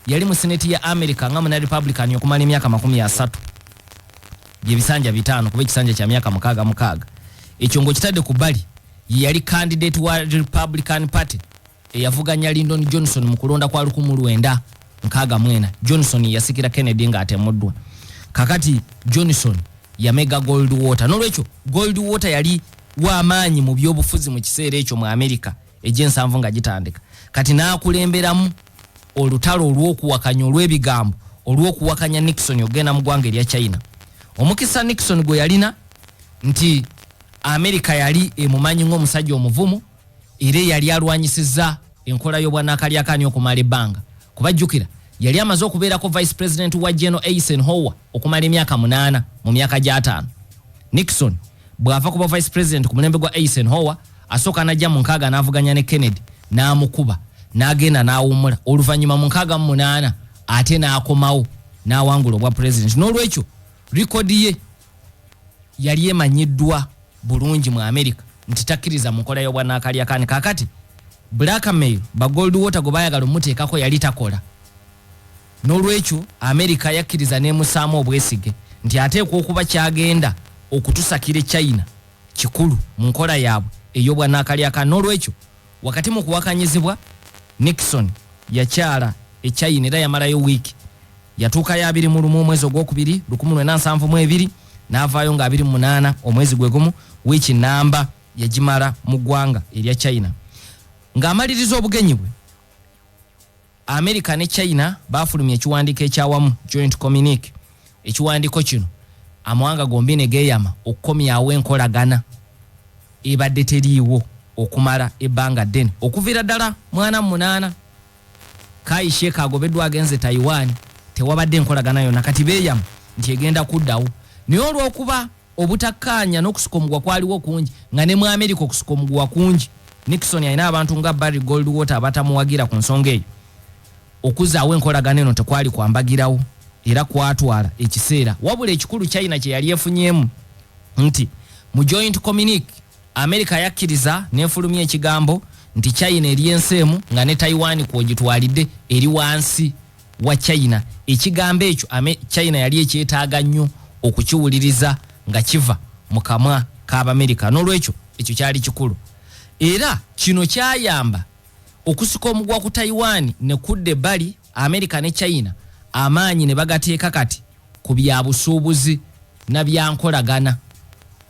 yali mu Senate ya America nga muna Republican okumala emyaka 30 byebisanja 5 kuba ekisanja kya myaka 66. Ekyo ngo kitadde ku Barry yali candidate wa Republican Party eyavuganya Lyndon Johnson mu kulonda kwa 1964. Johnson yasikira Kennedy nga atemuddwa. Kakati Johnson yamega Goldwater. Nolwekyo Goldwater yali w'amaanyi mu byobufuzi mu kiseera ekyo mu America ejensanvu nga gitandika. Kati naakulemberamu olutalo olw'okuwakanya olw'ebigambo olw'okuwakanya Nixon ogenda mu ggwanga erya China. Omukisa Nixon gwe yalina nti America yali emumanyi ng'omusajja omuvumu era yali alwanyisizza enkola y'obwannakalyakani okumala ebbanga. Kubajjukira yali amaze okubeerako vice president wa General Eisenhower okumala emyaka 8 mu myaka gya 5. Nixon bw'ava kuba vice president ku mulembe gwa Eisenhower asooka n'ajja mu 6 n'avuganya ne Kennedy n'amukuba n'agenda n'awummula oluvannyuma mu 8 ate n'akomawo n'awangula obwa president. N'olwekyo likodi ye yali emanyiddwa bulungi mu America nti takkiriza mu nkola y'obwannakalyakani. Kakati blackmail ba Goldwater gwe baayagala omuteekako yali takola. N'olwekyo America yakkiriza n'emusaamu obwesige nti ateekwa okuba kyagenda okutusakira China kikulu mu nkola yaabwe ey'obwannakalyakani. N'olwekyo wakati mu kuwakanyizibwa Nixon yakyala China era yamalayo wiiki. Yatuuka ya 21 omwezi ogwokubiri 1972 n'avaayo nga 28 omwezi gwe gumu wiiki namba yagimala mu ggwanga erya China. Ng'amaliriza obugenyi bwe America ne China baafulumya ekiwandiiko ekyawamu joint communique. Ekiwandiiko kino amawanga gombi ne geeyama okukomyawo enkolagana ebadde teriiwo okumala ebbanga ddene okuviira ddala 18 Kai Sheikh agobeddwa agenze Taiwan tewabadde enkolagana yonna kati beeyama nti egenda kuddawo. Naye olw'okuba obutakkaanya n'okusukomugwa kwaliwo kungi nga ne mu America okusukomugwa kungi Nixon alina abantu nga Barry Goldwater abatamuwagira ku nsonga eyo. Okuzaawo enkolagana eno tekwali kwambagirawo era kwatwala ekiseera. Wabula ekikulu China kye yali efunyemu nti mu joint communique America yakkiriza n'efulumya ekigambo nti China eri enseemu nga ne Taiwan kwogitwalidde eri wansi wa China. Ekigambo ekyo China yali ekyetaaga nnyo okukiwuliriza nga kiva mu kamwa k'Abamerika. N'olwekyo ekyo kyali kikulu. Era kino kyayamba okusika omugwa ku Taiwan ne kudde bali America ne China amaanyi ne bagateeka kati ku byabusuubuzi na byankolagana.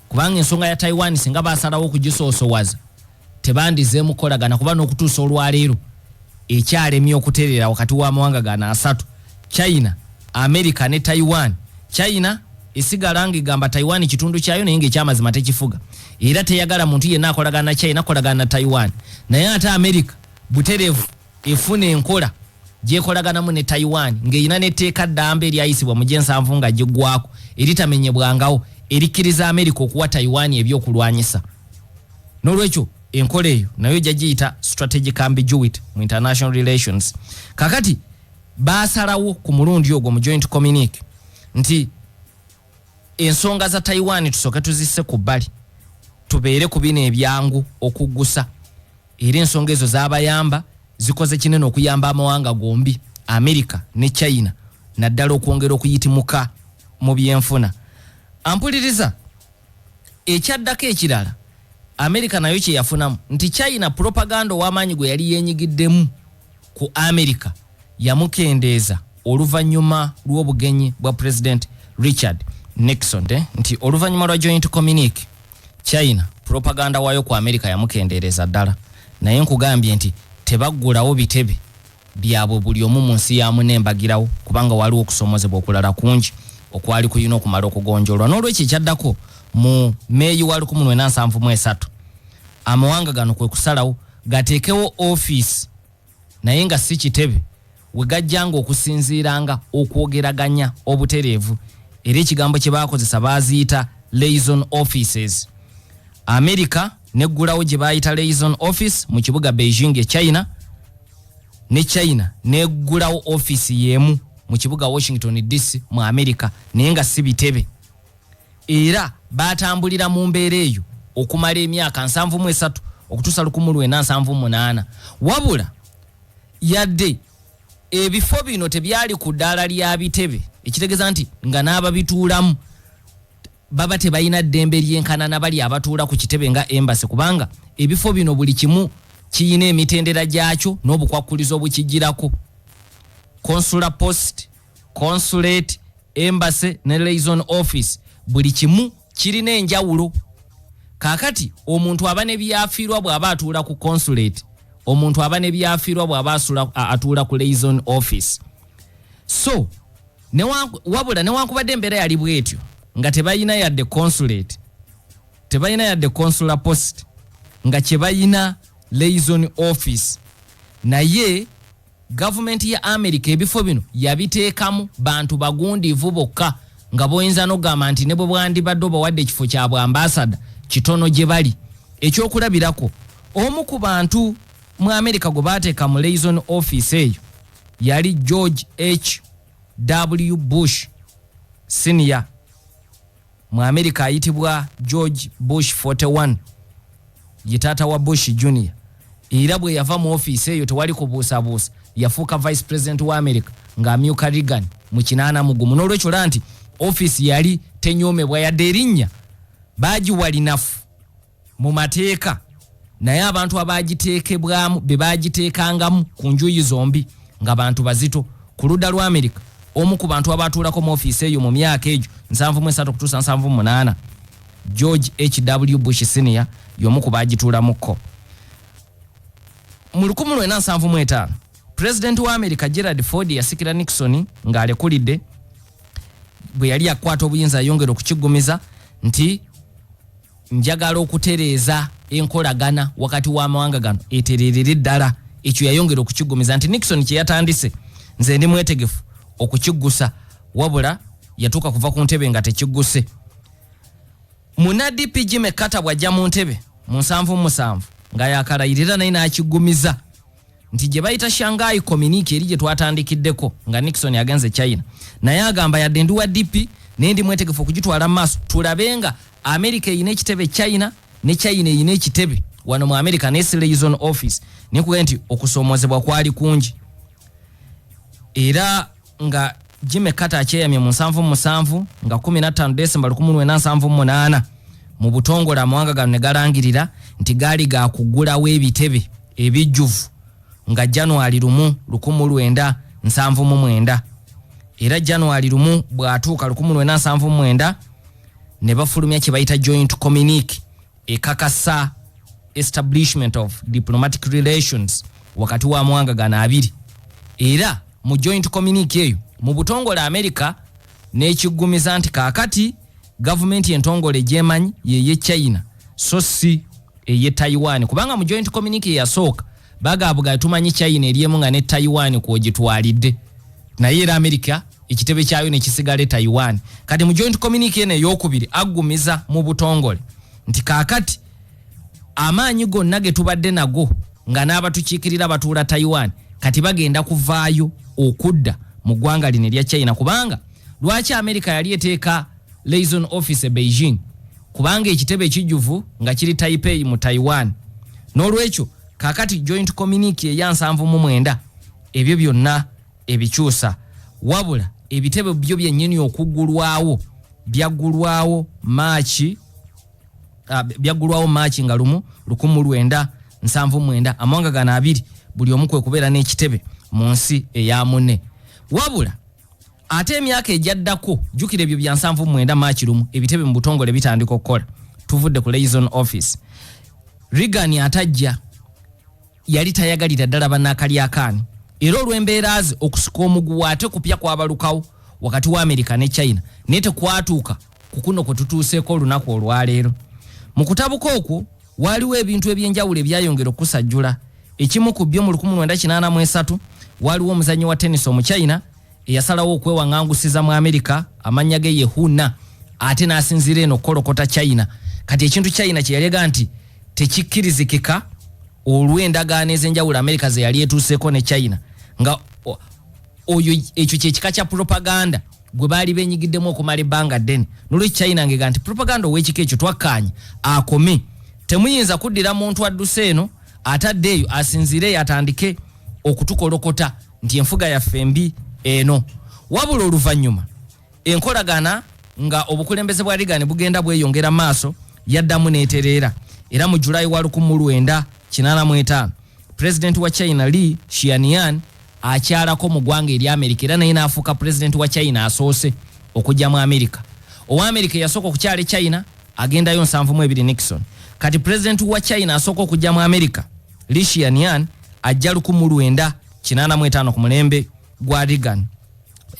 Kubanga ensonga ya Taiwan singa basalawo okugisoosowaza tebandizeemu kolagana kuba n'okutuusa olwaleero ekyalemye okutereera wakati w'amawanga gano asatu China, America ne Taiwan. China esigala ng'egamba Taiwan kitundu kyayo naye ng'ekyamazima tekifuga era teyagala muntu yenna akolagana na China akolagana na Taiwan. Naye ate America buterevu efuna enkola gyekolaganamu ne Taiwan ng'eyina n'etteeka ddamba eryayisibwa mu gyensanvu nga giggwako eritamenyebwangawo erikkiriza America okuwa Taiwan ebyokulwanyisa. N'olwekyo enkola eyo nayo gyagiyita strategic ambiguity mu international relations. Kakati baasalawo ku mulundi ogwo mu joint communique nti ensonga za Taiwan tusooke tuzisse ku bbali tubeere ku bino ebyangu okuggusa. Era ensonga ezo z'abayamba zikoze kinene okuyamba amawanga gombi America ne China naddala okwongera okuyitimuka mu byenfuna. Ampuliriza ekyaddako ekirala America nayo kye yafunamu nti China propaganda w'amaanyi gwe yali yeenyigiddemu ku America yamukendeeza oluvannyuma lw'obugenyi bwa President Richard Nixon nti oluvannyuma lwa joint communique China propaganda waayo ku America yamukendeereza ddala. Naye nkugambye nti tebaggulawo bitebe byabwe buli omu mu nsi yamu n'embagirawo kubanga waliwo okusomozebwa okulala kungi okwali kuyina okumala okugonjoolwa. N'olwekyo ekyaddako mu Meyi wa 1973 amawanga gano kwe kusalawo gatekewo office naye nga si kitebe we gajjanga okusinziiranga okwogeraganya obutereevu era ekigambo kye baakozesa baaziyita liaison offices. America neggulawo gye baayita liaison office mu kibuga Beijing e China, ne China neggulawo office y'emu mu kibuga Washington DC mu America naye nga si bitebe. Era batambulira mu mbeera eyo okumala emyaka 73 okutuusa 1978 wabula yadde ebifo bino tebyali ku ddaala lya bitebe ekitegeeza nti nga n'ababituulamu baba tebalina ddembe lyenkanana bali abatuula ku kitebe nga embassy kubanga ebifo bino buli kimu kiyina emitendera gyakyo n'obukwakkulizo obukijjirako. Consular post, consulate, embassy ne liaison office buli kimu kirina enjawulo. Kakati omuntu aba ne byafiirwa bw'aba atuula ku consulate, omuntu aba ne byafiirwa bw'aba atuula ku liaison office. So wabula newankubadde embeera yali bwetyo nga tebalina yadde consulate, tebalina yadde consular post, nga kyebalina liaison office, naye gavumenti ya America ebifo bino yabiteekamu bantu bagundiivu bokka nga boyinza n'ogamba nti ne bwe bwandibadde obawadde ekifo kya bwambasada kitono gye bali. Ekyokulabirako omu ku bantu mu America gwe baateeka mu liaison office eyo yali George H.W. Bush Senior. Mu America ayitibwa George Bush 41 ye taata wa Bush Junior. Era bwe yava mu office eyo tewali kubuusabuusa, yafuuka vice president wa America nga amyuka Reagan mu 80 n'olwekyo lanti office yali tenyoomebwa yadde erinnya baagiwalinafu mu mateeka naye abantu abagiteekebwamu be bagiteekangamu ku njuyi zombi nga bantu bazito. Ku ludda lwa America omu ku bantu abatuulako mu office eyo mu myaka egyo 73 kutuusa 78 George H.W. Bush Senior y'omu ku bagituulamukko. Mu 1975 President wa America Gerald Ford yasikira Nixon ng'alekulidde bwe yali akwata obuyinza ayongera okukigumiza nti njagala okutereeza enkolagana wakati w'amawanga gano etererere ddala. Ekyo yayongera okukigumiza nti Nixon kye yatandise nze ndi mwetegefu okukiggusa wabula yatuuka kuva ku ntebe nga tekigguse. Munadi PG Mekata bw'ajja mu ntebe mu 77 nga yakalayirira naye n'akigumiza nti gye bayita Shanghai Communique eri gye twatandikiddeko nga Nixon agenze China naye agamba yadde ndi wa DP naye ndi mwetegefu okugitwala mu maaso tulabenga America eyina ekitebe China ne China eyina ekitebe wano mu America ne liaison office nikuwe nti okusoomozebwa kwali kungi. Era nga Jimmy Carter akyeyamye mu 77 nga 15 December 1978 mu butongole amawanga gano ne galangirira nti gaali gakuggulawo ebitebe ebijjuvu nga January 1, 1979 era January 1 bw'atuuka 1979 ne bafulumya kye bayita joint communique ekakasa establishment of diplomatic relations wakati wa amawanga gano abiri. Era mu joint communique eyo mu butongole America n'ekiggumiza nti kaakati gavumenti entongole gyemanyi ye China so si eye Taiwan kubanga mu joint communique yasooka bagabuga tumanyi China eriemu nga ne Taiwan kwogitwalidde naye era America ekitebe kyayo ne kisigale Taiwan. Kati mu joint communique ene ey'okubiri aggumiza mu butongole nti kaakati amaanyi gonna ge tubadde nago nga n'abatukiikirira batuula Taiwan kati bagenda kuvaayo okudda mu ggwanga lino erya China kubanga lwaki America yali eteeka liaison office e Beijing kubanga ekitebe ekijjuvu nga kiri Taipei mu Taiwan. N'olwekyo kakati joint communique eya 79 ebyo byonna ebikyusa wabula ebitebe byo byennyini okuggulwawo byaggulwawo Maachi nga 1979 amawanga gano abiri buli omu kwe kubeera n'ekitebe mu nsi eya munne. Wabula ate emyaka ejaddako jjukira ebyo bya 79 Maachi 1 ebitebe mu butongole bitandika okukola tuvudde ku liaison office. Reagan atajja yali tayagalira ddala bannakali akaani era olw'embeera ze okusika omuguwa ate kupya kwabalukawo wakati wa America ne China naye tekwatuuka kukuno kwe tutuuseeko olunaku olwaleero. Mu kutabuka okwo waliwo ebintu ebyenjawulo ebyayongera okusajjula. Ekimu ku byo mu 1983 waliwo omuzannyi wa tennis Omuchaina eyasalawo okwewaŋŋangusiza mu Amerika amannya ge ye Huna ate n'asinziira eno kolokota Chaina. Kati ekintu Chaina kye yalega nti tekikkirizikika olw'endagaano ez'enjawulo Amerika ze yali etuuseeko ne Chaina nga oyo ekyo kyekika kya propaganda gwe baali benyigiddemu okumala ebbanga ddene. Nolwekyo Chaina ngega nti propaganda ow'ekika ekyo twakkaanya akome. Temuyinza kuddira muntu adduse eno ataddeeyo asinziire yatandike okutukolokota nti enfuga yaffe mbi eno. Wabula oluvannyuma enkolagana nga obukulembeze bwa Reagan bugenda bweyongera maaso yaddamu n'etereera. Era mu Julai wa 1985 President wa China Li Xianyan akyalako mu ggwanga eri Amerika era naye n'afuuka President wa China asoose okujja mu Amerika. Owa Amerika yasooka okukyala China agendayo 72 Nixon. Kati President wa China asooka okujja mu Amerika Li Xianyan ajja 1985 ku mulembe gwa Reagan.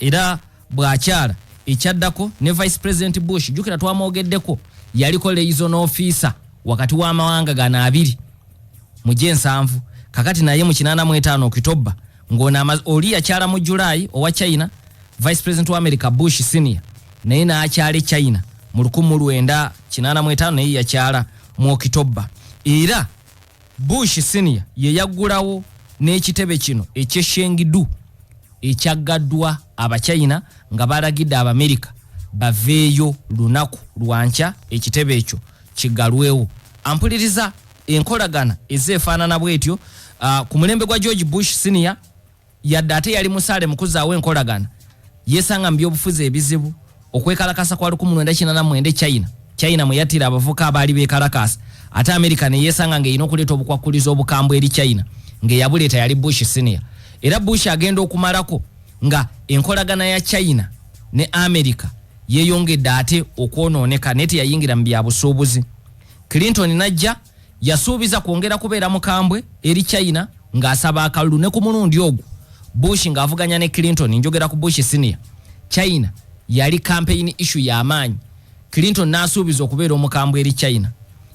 Era bw'akyala ekyaddako ne Vice President Bush jukira twamwogeddeko yaliko liaison officer wakati w'amawanga gana abiri mu G7 kakati naye mu 85 Oktoba ng'ona oli yakyala mu July owa China Vice President wa America Bush Senior naye n'akyale China mu 1985 naye yakyala mu Oktoba. Era Bush Senior ye yaggulawo n'ekitebe kino eky'Shengdu ekyaggaddwa Abachina nga balagidde Abamerika baveeyo lunaku lwanca ekitebe ekyo kigalwewo. Ampuliriza enkolagana ezeefaanana bwetyo ku mulembe gwa George Bush Senior yadde ate yali musaale mukuzaawo enkolagana yeesanga mu byobufuzi ebizibu okwekalakasa kwa 1989 China mwe yattira abavuka abaali beekalakasa ate Amerika ne yeesanga ng'erina okuleeta obukwakkulizo obukambwe eri China ng'eyabuleeta yali Bush Senior. Era Bush agenda okumalako nga enkolagana ya China ne Amerika yeeyongedde ate okwonooneka neti yayingira mu byabusuubuzi. Clinton najja yasuubiza kwongera kubeera mukambwe eri China ng'asaba akalulu ne ku mulundi ogwo Bush ng'avuganya ne Clinton njogera ku Bush Senior. China yali campaign issue y'amaanyi. Clinton n'asuubiza okubeera omukambwe eri China.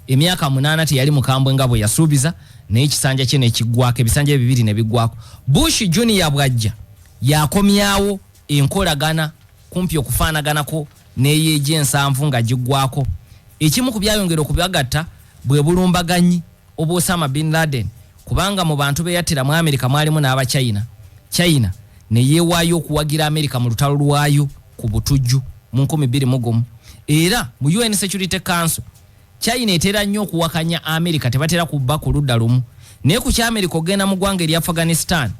Emyaka 8 teyali mukambwe nga bwe yasuubiza naye ekisanja kye ne kiggwako ebisanja ebibiri ne biggwako. Bush Junior bwajja yakomyawo enkolagana kumpi okufaanaganako n'eyeegy'ensanvu nga giggwako. Ekimu ku byayongera okubagatta bwe bulumbaganyi obwa Osama bin Laden kubanga mu bantu beyattira mu Amerika mwalimu n'Abachina. China ne yeewaayo okuwagira Amerika mu lutalo lwayo ku butujju mu 2001. Era mu UN Security Council China etera nnyo okuwakanya Amerika tebatera kubba ku ludda lumu. Naye ku ky'Amerika ogenda mu ggwanga eri Afghanistan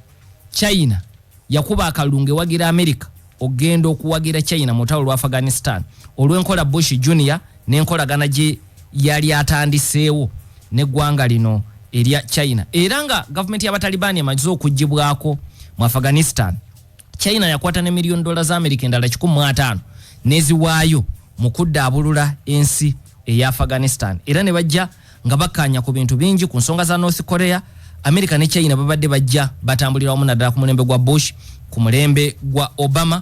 China yakuba akalunge wagira Amerika ogenda okuwagira China mu lutalo lwa Afghanistan olw'enkola Bush Junior n'enkolagana gye yali atandiseewo n'eggwanga lino erya China. Era nga gavumenti y'Abatalibani emaze okuggibwako mu Afghanistan China yakwata ne $1 million za Amerika endala 15 neziwaayo mu kuddaabulula ensi eya Afghanistan. Era ne bajja nga bakkaanya ku bintu bingi ku nsonga za North Korea. Amerika ne China babadde bajja batambulira wamu naddala ku mulembe gwa Bush, ku mulembe gwa Obama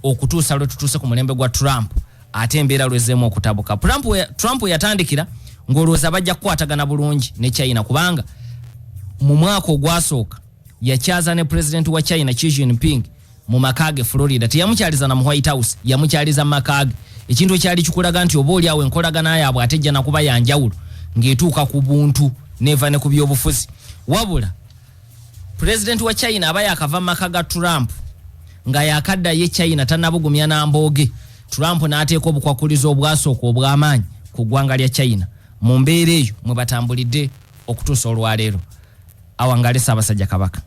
okutuusa lwe tutuuse ku mulembe gwa Trump ate embeera lwezeemu okutabuka. Trump yatandikira ng'olowooza bajja kukwatagana bulungi ne China kubanga mu mwaka ogwasooka yakyaza ne President wa China Xi Jinping mu makage Florida. Teyamukyaliza na mu White House, yamukyaliza mu makage. Ekintu ekyali kikulaga nti oba oli awo enkolagana yaabwe ate ejja nakuba yanjawulo ng'etuuka ku buntu neva ne ku byobufuzi. Wabula President wa China aba yakava mu maka ga Trump nga yakaddayo China tannabugumya n'ambooge. Trump n'ateeka obukwakkulizo obwasooka obw'amaanyi ku ggwanga lya China mu mbeera eyo mwe batambulidde okutuusa olwaleero. Awangale Ssaabasajja Kabaka.